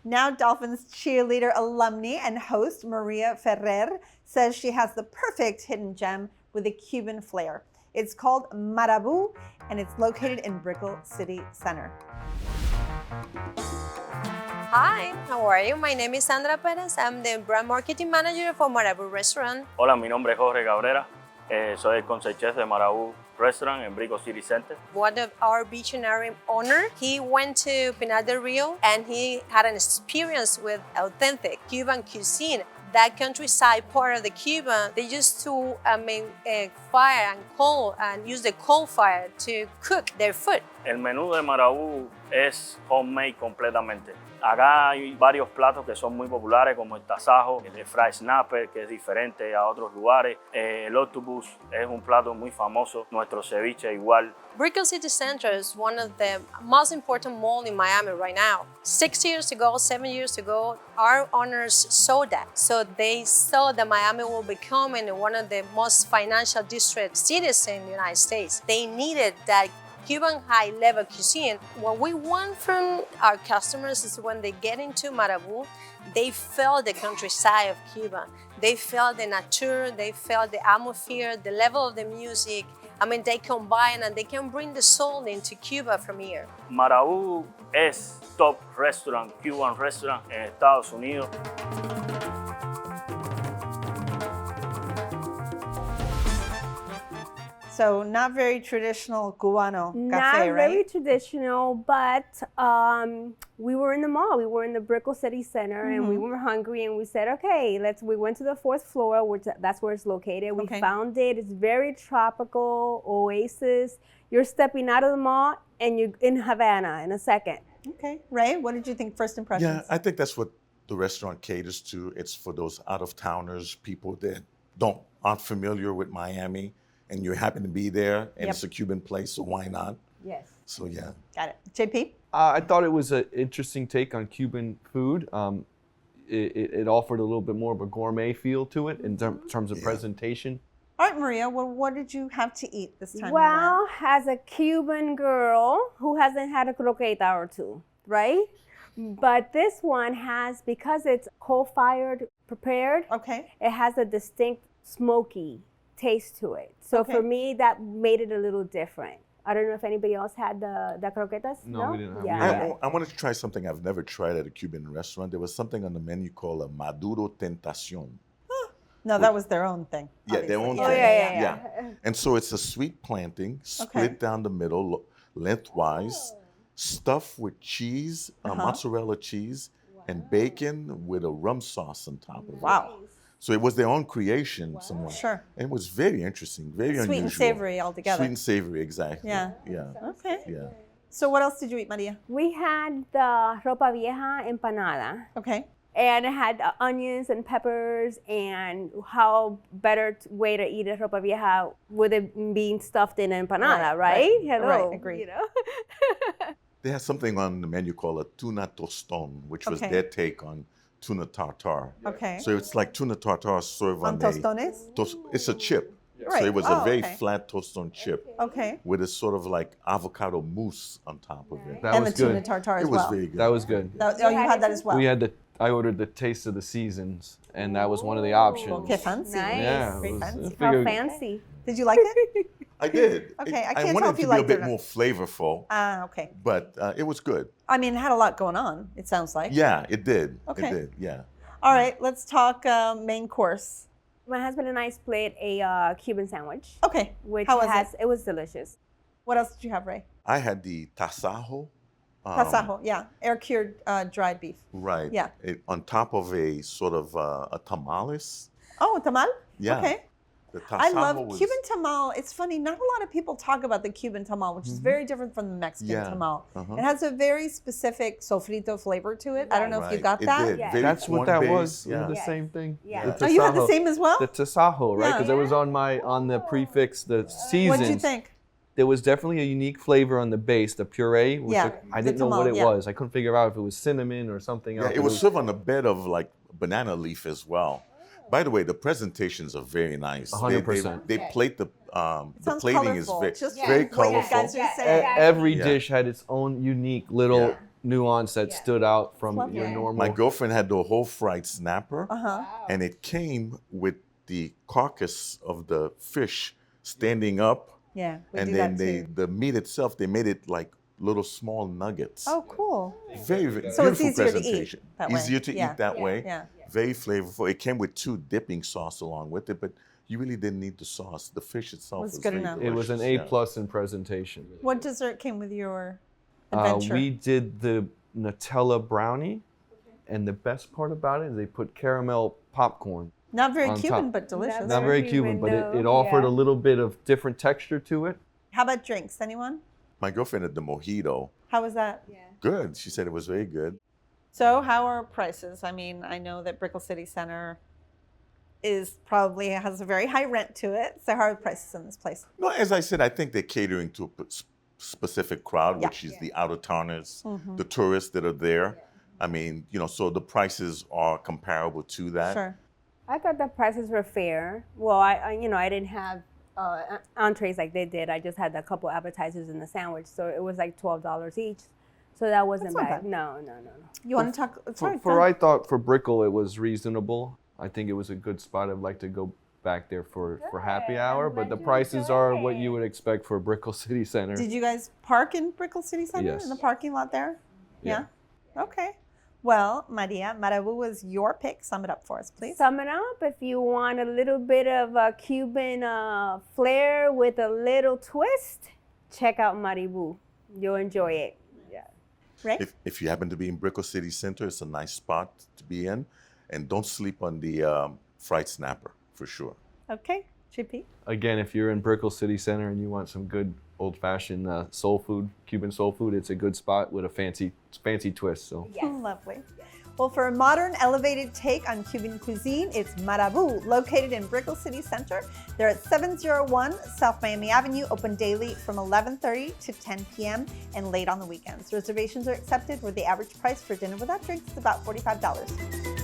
Now Dolphins cheerleader alumni and host Maria Ferrer says she has the perfect hidden gem with a Cuban flair. It's called Marabou, and it's located in Brickell City Center. Hi, how are you? My name is Sandra Perez. I'm the brand marketing manager for Marabou Restaurant. Hola, mi nombre es Jorge Cabrera. Soy el concept chef de Marabou Restaurant in Brickell City Center. One of our visionary owner, he went to Pinar del Rio and he had an experience with authentic Cuban cuisine. That countryside part of the Cuba, they used to make fire and coal and use the coal fire to cook their food. El menú de Marabou es homemade completamente. Acá hay varios platos que son muy populares, como el tasajo, el fried snapper, que es diferente a otros lugares. El octopus es un plato muy famoso, nuestro ceviche igual. Brickell City Center is one of the most important malls in Miami right now. 6 years ago, 7 years ago, our owners saw that. So they saw that Miami will become one of the most financial district cities in the United States. They needed that Cuban high-level cuisine. What we want from our customers is when they get into Marabou, they feel the countryside of Cuba. They feel the nature, they feel the atmosphere, the level of the music. I mean, they combine and they can bring the soul into Cuba from here. Marabou es top restaurant, Cuban restaurant en Estados Unidos. So not very traditional Cubano Not cafe, right? very traditional, but we were in the mall. We were in the Brickell City Center, and we were hungry, and we said, okay, we went to the 4th floor, which that's where it's located. We found it. It's very tropical, oasis. You're stepping out of the mall, and you're in Havana in a second. Okay, Ray, what did you think? First impressions? Yeah, I think that's what the restaurant caters to. It's for those out-of-towners, people that aren't familiar with Miami, and you happen to be there, and it's a Cuban place, so why not? Yes. So yeah. Got it. JP? I thought it was an interesting take on Cuban food. It offered a little bit more of a gourmet feel to it in terms of presentation. All right, Maria, well, what did you have to eat this time? Well, as a Cuban girl who hasn't had a croqueta or two, right? But this one has, because it's coal-fired prepared, it has a distinct smoky taste to it. So for me, that made it a little different. I don't know if anybody else had the croquetas. No, we didn't have Yeah. I wanted to try something I've never tried at a Cuban restaurant. There was something on the menu called a Maduro Tentacion. No, that was their own thing. Yeah, their own obviously. thing. Yeah. And so it's a sweet planting, split down the middle, lengthwise, stuffed with cheese, mozzarella cheese, and bacon with a rum sauce on top of it. Wow. So it was their own creation, somewhat. Sure. And it was very interesting, very unusual. Sweet and savory altogether. Sweet and savory, exactly. Yeah. Yeah. Okay. Yeah. So what else did you eat, Maria? We had the ropa vieja empanada. Okay. And it had onions and peppers, and how better way to eat a ropa vieja with it being stuffed in an empanada, right? Hello. Right, agreed. You know? They had something on the menu called a tuna toston, which was their take on tuna tartare. Okay. So it's like tuna tartare served On on tostones? It's a chip. Right. So it was Oh, a very okay. flat toston chip Okay. with a sort of like avocado mousse on top of it. That And was the tuna good. tartare as It was well. very good. That was good. Oh, you had that as well. I ordered the taste of the seasons, and that was one of the options. Okay, fancy. Nice. Yeah, it Very was- fancy. I How figured- fancy. Did you like it? I did. Okay, I I can't wanted tell if it you to be a liked it or bit not. more flavorful, Okay. but it was good. I mean, it had a lot going on, it sounds like. Yeah, it did. Okay. It did, yeah. All right, let's talk main course. My husband and I split a Cuban sandwich, Okay. which How was it was delicious. What else did you have, Ray? I had the tasajo. Tasajo, yeah. Air cured dried beef. Right. Yeah. On top of a sort of a tamales. Oh, tamal? Yeah. Okay. The I tasajo love was, Cuban tamal. It's funny, not a lot of people talk about the Cuban tamal, which is very different from the Mexican Yeah. tamal. Uh-huh. It has a very specific sofrito flavor to it. I don't know if you Right. got It that. did. Yeah. Very That's what that corn-based, was. Yeah. The Yes. same thing. Yeah. The Oh, you had the tasajo. same as well? The tasajo, right? Yeah. Because it was on the prefix, the seasons. What did you think? There was definitely a unique flavor on the base, the puree. Which Yeah, I the didn't know what tamal, it yeah. was. I couldn't figure out if it was cinnamon or something Yeah, else. it was served on a bed of like banana leaf as well. By the way, the presentations are very nice. 100%. They plate the sounds plating colorful, is just very what you colorful. guys are saying. Every Yeah. dish had its own unique little nuance that stood out from your normal. My girlfriend had the whole fried snapper, Uh-huh. and it came with the carcass of the fish standing up, Yeah, we and do then that too. the meat itself, they made it like little small nuggets. Oh, cool. Very, very So it's beautiful easier to eat presentation. that way. Easier to Yeah. eat that way. Yeah. Very flavorful. It came with 2 dipping sauce along with it, but you really didn't need the sauce. The fish itself Was was good very enough. It was an delicious, A yeah. plus in presentation. What dessert came with your adventure? We did the Nutella brownie, and the best part about it is they put caramel popcorn. Not very on Cuban, top. but delicious. Not very Cuban, but it offered a little bit of different texture to it. How about drinks? Anyone? My girlfriend had the mojito. How was that? Good. She said it was very good. So how are prices? I mean, I know that Brickell City Center has a very high rent to it. So how are the prices in this place? No, as I said, I think they're catering to a specific crowd, Yeah. which is the out of towners, Mhm. the tourists that are there. I mean, so the prices are comparable to that. Sure. I thought the prices were fair. Well, I didn't have entrees like they did. I just had a couple appetizers and the sandwich, so it was like $12 each. So that wasn't That's not bad. bad. No. You want to talk? Sorry, go I ahead. thought for Brickell it was reasonable. I think it was a good spot. I'd like to go back there for happy hour, but the prices are what you would expect for Brickell City Center. Did you guys park in Brickell City Center Yes. in the parking lot there? Yeah. Okay. Well, Maria, Marabu was your pick. Sum it up for us, please. Sum it up, if you want a little bit of a Cuban flair with a little twist, check out Marabu. You'll enjoy it. Ray? If you happen to be in Brickell City Center, it's a nice spot to be in. And don't sleep on the fried snapper, for sure. Okay. GP? Again, if you're in Brickell City Center and you want some good old-fashioned soul food, Cuban soul food, it's a good spot with a fancy twist. So. Lovely. Well, for a modern, elevated take on Cuban cuisine, it's Marabu, located in Brickell City Center. They're at 701 South Miami Avenue, open daily from 11:30 to 10 p.m. and late on the weekends. Reservations are accepted, where the average price for dinner without drinks is about $45.